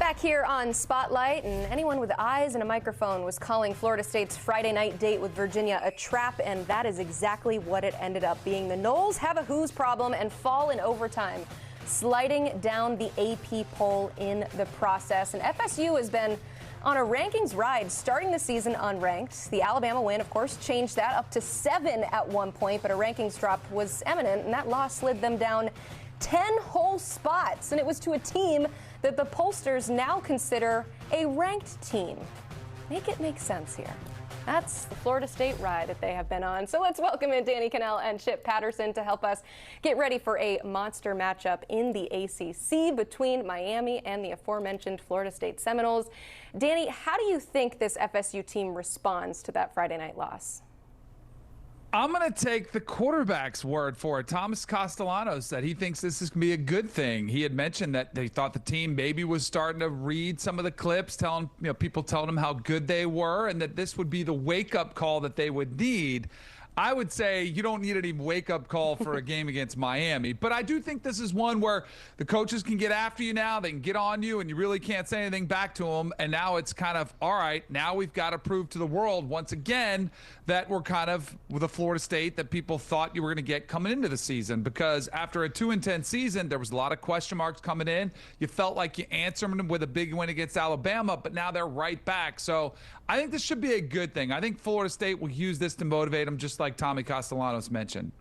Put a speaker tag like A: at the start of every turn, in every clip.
A: Back here on Spotlight, and anyone with eyes and a microphone was calling Florida State's Friday night date with Virginia a trap, and that is exactly what it ended up being. The Noles have a who's problem and fall in overtime, sliding down the AP poll in the process. And FSU has been on a rankings ride, starting the season unranked. The Alabama win, of course, changed that up to 7 at one point, but a rankings drop was imminent, and that loss slid them down 10 whole spots, and it was to a team that the pollsters now consider a ranked team. Make it make sense here. That's the Florida State ride that they have been on. So let's welcome in Danny Kanell and Chip Patterson to help us get ready for a monster matchup in the ACC between Miami and the aforementioned Florida State Seminoles. Danny, how do you think this FSU team responds to that Friday night loss?
B: I'm going to take the quarterback's word for it. Thomas Castellanos said he thinks this is going to be a good thing. He had mentioned that they thought the team maybe was starting to read some of the clips, people telling them how good they were, and that this would be the wake-up call that they would need. I would say you don't need any wake-up call for a game against Miami. But I do think this is one where the coaches can get after you now. They can get on you, and you really can't say anything back to them. And now it's kind of, all right, now we've got to prove to the world once again that we're kind of with a Florida State that people thought you were going to get coming into the season. Because after a 2-10 season, there was a lot of question marks coming in. You felt like you answered them with a big win against Alabama, but now they're right back. So I think this should be a good thing. I think Florida State will use this to motivate them, just like Tommy Castellanos mentioned.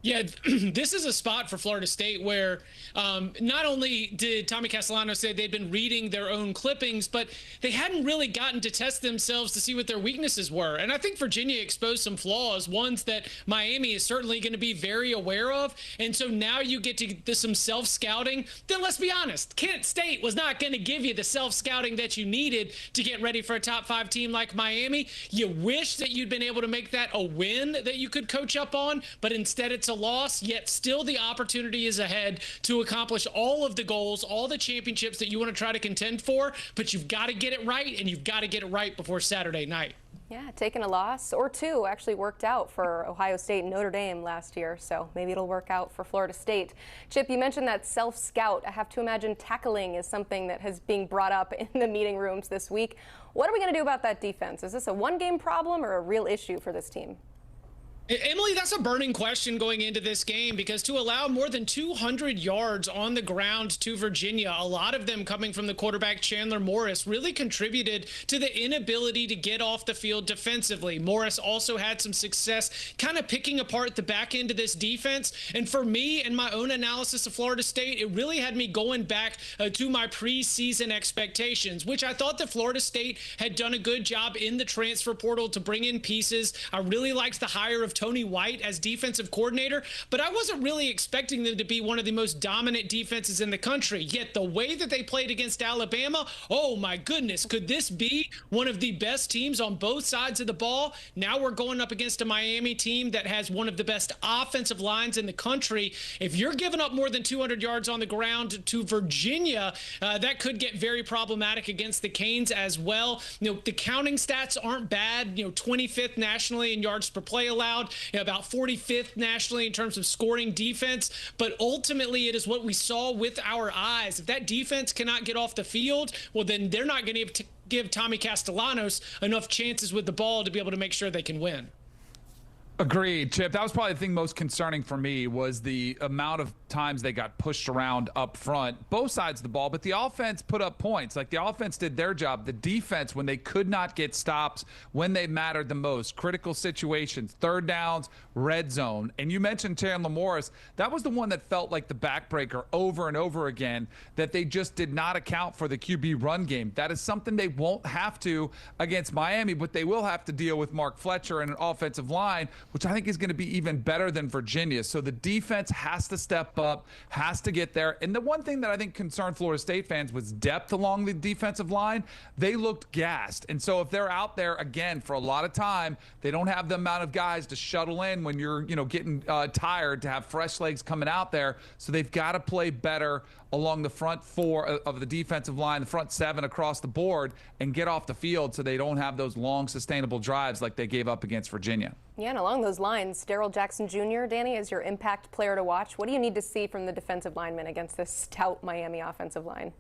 C: Yeah, this is a spot for Florida State where not only did Tommy Castellanos say they'd been reading their own clippings, but they hadn't really gotten to test themselves to see what their weaknesses were. And I think Virginia exposed some flaws, ones that Miami is certainly going to be very aware of. And so now you get to some self-scouting. Then let's be honest, Kent State was not going to give you the self-scouting that you needed to get ready for a top-5 team like Miami. You wish that you'd been able to make that a win that you could coach up on, but instead it's a loss, yet still the opportunity is ahead to accomplish all of the goals, all the championships that you want to try to contend for, but you've got to get it right, and you've got to get it right before Saturday night.
A: Yeah, taking a loss or two actually worked out for Ohio State and Notre Dame last year, so maybe it'll work out for Florida State. Chip, you mentioned that self-scout. I have to imagine tackling is something that has been brought up in the meeting rooms this week. What are we going to do about that defense? Is this a one-game problem or a real issue for this team?
C: Emily, that's a burning question going into this game, because to allow more than 200 yards on the ground to Virginia, a lot of them coming from the quarterback Chandler Morris, really contributed to the inability to get off the field defensively. Morris also had some success kind of picking apart the back end of this defense. And for me and my own analysis of Florida State, it really had me going back to my preseason expectations, which I thought that Florida State had done a good job in the transfer portal to bring in pieces. I really liked the hire of Tony White as defensive coordinator, but I wasn't really expecting them to be one of the most dominant defenses in the country. Yet the way that they played against Alabama, oh my goodness, could this be one of the best teams on both sides of the ball? Now we're going up against a Miami team that has one of the best offensive lines in the country. If you're giving up more than 200 yards on the ground to Virginia, that could get very problematic against the Canes as well. The counting stats aren't bad. 25th nationally in yards per play allowed. About 45th nationally in terms of scoring defense. But ultimately, it is what we saw with our eyes. If that defense cannot get off the field, well, then they're not going to give Tommy Castellanos enough chances with the ball to be able to make sure they can win.
B: Agreed, Chip. That was probably the thing most concerning for me, was the amount of times they got pushed around up front, both sides of the ball. But the offense put up points. Like, the offense did their job. The defense, when they could not get stops, when they mattered the most, critical situations, third downs, red zone. And you mentioned Chandler Morris. That was the one that felt like the backbreaker over and over again, that they just did not account for the QB run game. That is something they won't have to against Miami, but they will have to deal with Mark Fletcher and an offensive line, which I think is going to be even better than Virginia. So the defense has to step up, has to get there. And the one thing that I think concerned Florida State fans was depth along the defensive line. They looked gassed. And so if they're out there again for a lot of time, they don't have the amount of guys to shuttle in when you're, getting tired, to have fresh legs coming out there. So they've got to play better along the front four of the defensive line, the front seven across the board, and get off the field so they don't have those long, sustainable drives like they gave up against Virginia.
A: Yeah, and along those lines, Darrell Jackson Jr., Danny, is your impact player to watch. What do you need to see from the defensive linemen against this stout Miami offensive line?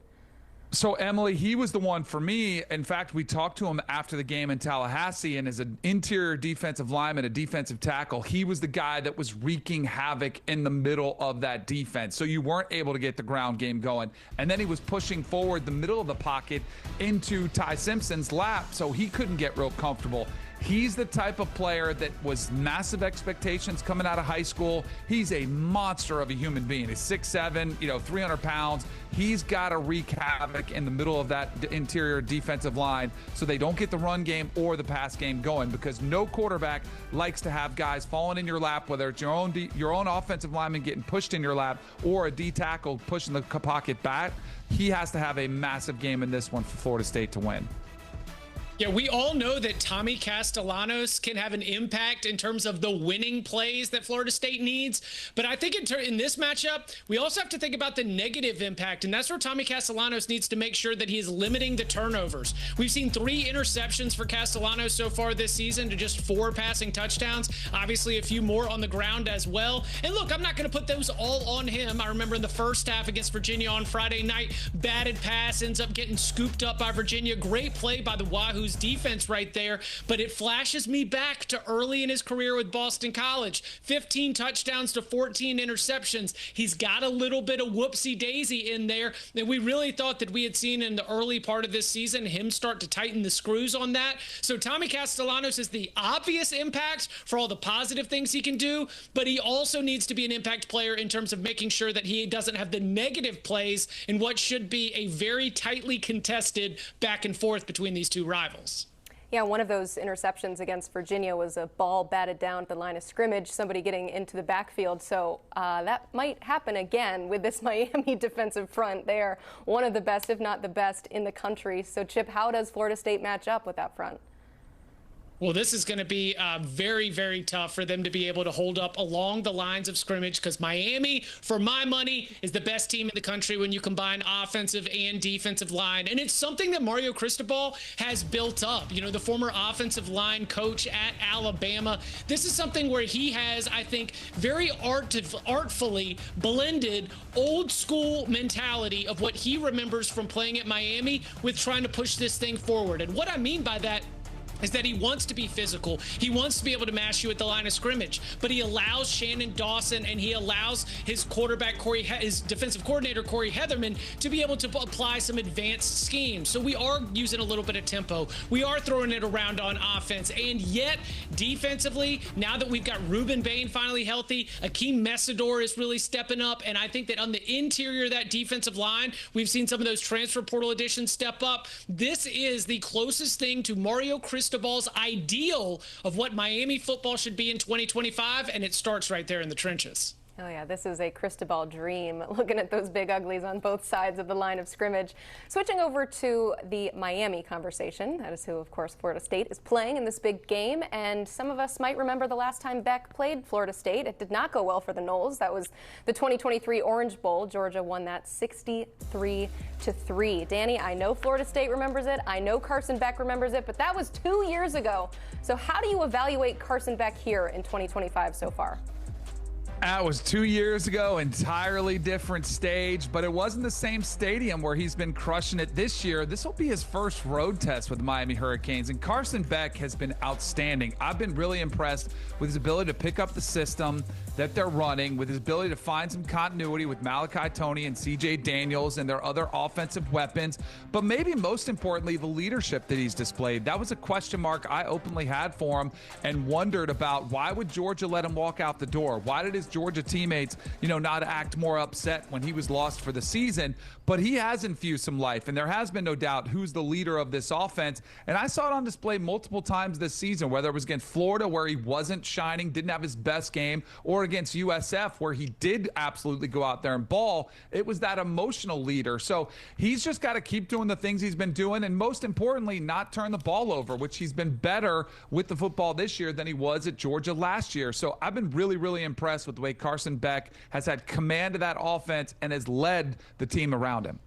B: So, Emily, he was the one for me. In fact, we talked to him after the game in Tallahassee, and as an interior defensive lineman, a defensive tackle, he was the guy that was wreaking havoc in the middle of that defense. So you weren't able to get the ground game going. And then he was pushing forward the middle of the pocket into Ty Simpson's lap, so he couldn't get real comfortable. He's the type of player that was massive expectations coming out of high school. He's a monster of a human being. He's 6'7", 300 pounds. He's got to wreak havoc in the middle of that interior defensive line so they don't get the run game or the pass game going, because no quarterback likes to have guys falling in your lap, whether it's your own offensive lineman getting pushed in your lap or a D tackle pushing the pocket back. He has to have a massive game in this one for Florida State to win.
C: Yeah, we all know that Tommy Castellanos can have an impact in terms of the winning plays that Florida State needs. But I think in this matchup, we also have to think about the negative impact. And that's where Tommy Castellanos needs to make sure that he is limiting the turnovers. We've seen 3 interceptions for Castellanos so far this season to just 4 passing touchdowns. Obviously, a few more on the ground as well. And look, I'm not going to put those all on him. I remember in the first half against Virginia on Friday night, batted pass, ends up getting scooped up by Virginia. Great play by the Wahoo defense right there, but it flashes me back to early in his career with Boston College. 15 touchdowns to 14 interceptions. He's got a little bit of whoopsie daisy in there that we really thought that we had seen in the early part of this season, him start to tighten the screws on that. So Tommy Castellanos is the obvious impact for all the positive things he can do, but he also needs to be an impact player in terms of making sure that he doesn't have the negative plays in what should be a very tightly contested back and forth between these two rivals.
A: Yeah, one of those interceptions against Virginia was a ball batted down at the line of scrimmage, somebody getting into the backfield. So that might happen again with this Miami defensive front. They are one of the best, if not the best, in the country. So, Chip, how does Florida State match up with that front?
C: Well, this is going to be very, very tough for them to be able to hold up along the lines of scrimmage, because Miami, for my money, is the best team in the country when you combine offensive and defensive line. And it's something that Mario Cristobal has built up. You know, the former offensive line coach at Alabama. This is something where he has, I think, very artfully blended old school mentality of what he remembers from playing at Miami with trying to push this thing forward. And what I mean by that is that he wants to be physical. He wants to be able to mash you at the line of scrimmage, but he allows Shannon Dawson and he allows his his defensive coordinator, Corey Heatherman, to be able to apply some advanced schemes. So we are using a little bit of tempo. We are throwing it around on offense. And yet, defensively, now that we've got Ruben Bain finally healthy, Akeem Messidor is really stepping up. And I think that on the interior of that defensive line, we've seen some of those transfer portal additions step up. This is the closest thing to Mario Cristobal's ideal of what Miami football should be in 2025, and it starts right there in the trenches.
A: Oh, yeah, this is a Cristobal dream, looking at those big uglies on both sides of the line of scrimmage. Switching over to the Miami conversation, that is who, of course, Florida State is playing in this big game. And some of us might remember the last time Beck played Florida State. It did not go well for the Noles. That was the 2023 Orange Bowl. Georgia won that 63-3. Danny, I know Florida State remembers it. I know Carson Beck remembers it, but that was 2 years ago. So how do you evaluate Carson Beck here in 2025 so far?
B: That was 2 years ago, entirely different stage, but it wasn't the same stadium where he's been crushing it this year. This will be his first road test with the Miami Hurricanes, and Carson Beck has been outstanding. I've been really impressed with his ability to pick up the system that they're running, with his ability to find some continuity with Malachi Toney and CJ Daniels and their other offensive weapons, but maybe most importantly, the leadership that he's displayed. That was a question mark I openly had for him and wondered about, why would Georgia let him walk out the door? Why did his Georgia teammates, not act more upset when he was lost for the season? But he has infused some life, and there has been no doubt who's the leader of this offense. And I saw it on display multiple times this season, whether it was against Florida, where he wasn't shining, didn't have his best game, or against USF, where he did absolutely go out there and ball. It was that emotional leader. So he's just got to keep doing the things he's been doing, and most importantly, not turn the ball over, which he's been better with the football this year than he was at Georgia last year. So I've been really, really impressed with the way Carson Beck has had command of that offense and has led the team around him.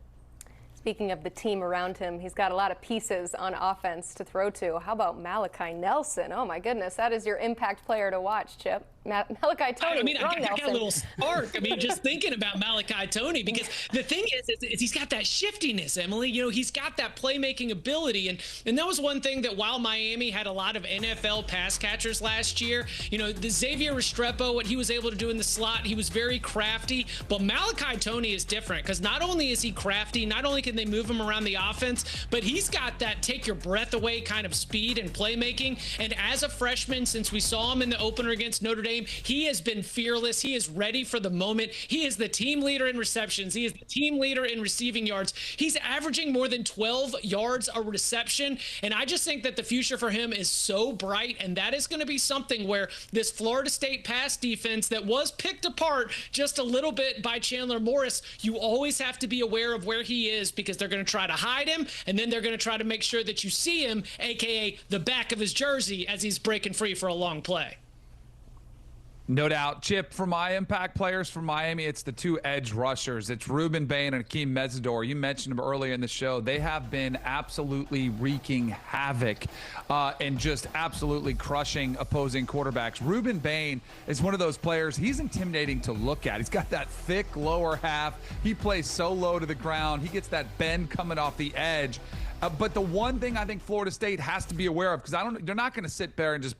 A: Speaking of the team around him, he's got a lot of pieces on offense to throw to. How about Malachi Nelson? Oh, my goodness, that is your impact player to watch, Chip. Malachi Toney.
C: I mean, I got
A: Nelson.
C: a little spark. I mean, just thinking about Malachi Toney, because the thing is he's got that shiftiness, Emily. You know, he's got that playmaking ability. And that was one thing that while Miami had a lot of NFL pass catchers last year, you know, the Xavier Restrepo, what he was able to do in the slot, he was very crafty. But Malachi Toney is different because not only is he crafty, not only can they move him around the offense, but he's got that take your breath away kind of speed and playmaking. And as a freshman, since we saw him in the opener against Notre Dame, he has been fearless. He is ready for the moment. He is the team leader in receptions. He is the team leader in receiving yards. He's averaging more than 12 yards a reception. And I just think that the future for him is so bright. And that is going to be something where this Florida State pass defense that was picked apart just a little bit by Chandler Morris, you always have to be aware of where he is, because they're going to try to hide him. And then they're going to try to make sure that you see him, AKA the back of his jersey, as he's breaking free for a long play.
B: No doubt. Chip, for my impact players from Miami, it's the two edge rushers. It's Ruben Bain and Akeem Mesidor. You mentioned them earlier in the show. They have been absolutely wreaking havoc and just absolutely crushing opposing quarterbacks. Ruben Bain is one of those players. He's intimidating to look at. He's got that thick lower half. He plays so low to the ground. He gets that bend coming off the edge. But the one thing I think Florida State has to be aware of, because they're not going to sit there and just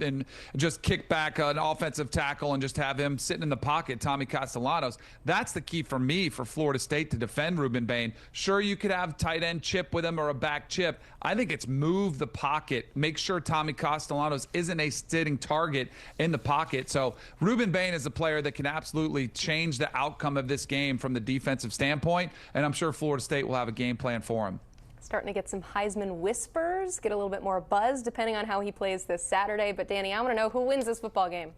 B: and just kick back an offensive tackle and just have him sitting in the pocket, Tommy Castellanos. That's the key for me for Florida State to defend Ruben Bain. Sure, you could have tight end chip with him or a back chip. I think it's move the pocket, make sure Tommy Castellanos isn't a sitting target in the pocket. So Ruben Bain is a player that can absolutely change the outcome of this game from the defensive standpoint, and I'm sure Florida State will have a game plan for him.
A: Starting to get some Heisman whispers, get a little bit more buzz depending on how he plays this Saturday. But Danny, I want to know who wins this football game.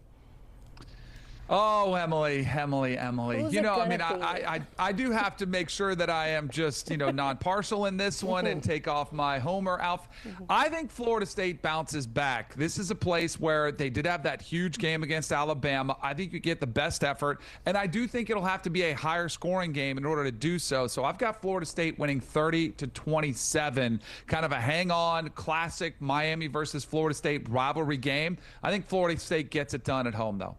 B: Oh, Emily.
A: Who's
B: you know, I mean,
A: be?
B: I do have to make sure that I am just, non-partial in this one and take off my homer outfit. I think Florida State bounces back. This is a place where they did have that huge game against Alabama. I think you get the best effort, and I do think it'll have to be a higher scoring game in order to do so. So I've got Florida State winning 30-27, kind of a hang-on classic Miami versus Florida State rivalry game. I think Florida State gets it done at home, though.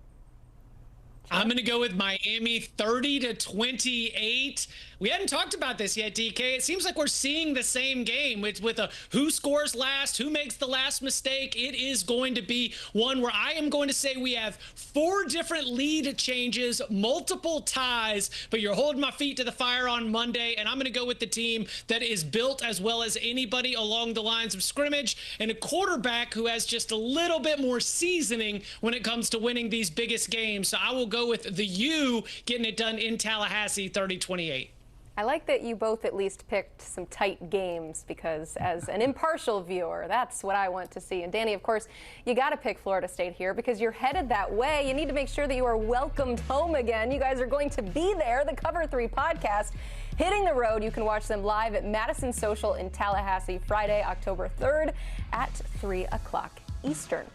C: I'm going to go with Miami 30-28. We hadn't talked about this yet, DK. It seems like we're seeing the same game with a who scores last, who makes the last mistake. It is going to be one where I am going to say we have 4 different lead changes, multiple ties, but you're holding my feet to the fire on Monday, and I'm going to go with the team that is built as well as anybody along the lines of scrimmage, and a quarterback who has just a little bit more seasoning when it comes to winning these biggest games. So I will go with the U getting it done in Tallahassee 30-28.
A: I like that you both at least picked some tight games, because as an impartial viewer, that's what I want to see. And Danny, of course, you got to pick Florida State here because you're headed that way. You need to make sure that you are welcomed home again. You guys are going to be there. The Cover 3 podcast hitting the road. You can watch them live at Madison Social in Tallahassee Friday, October 3rd at 3 o'clock Eastern.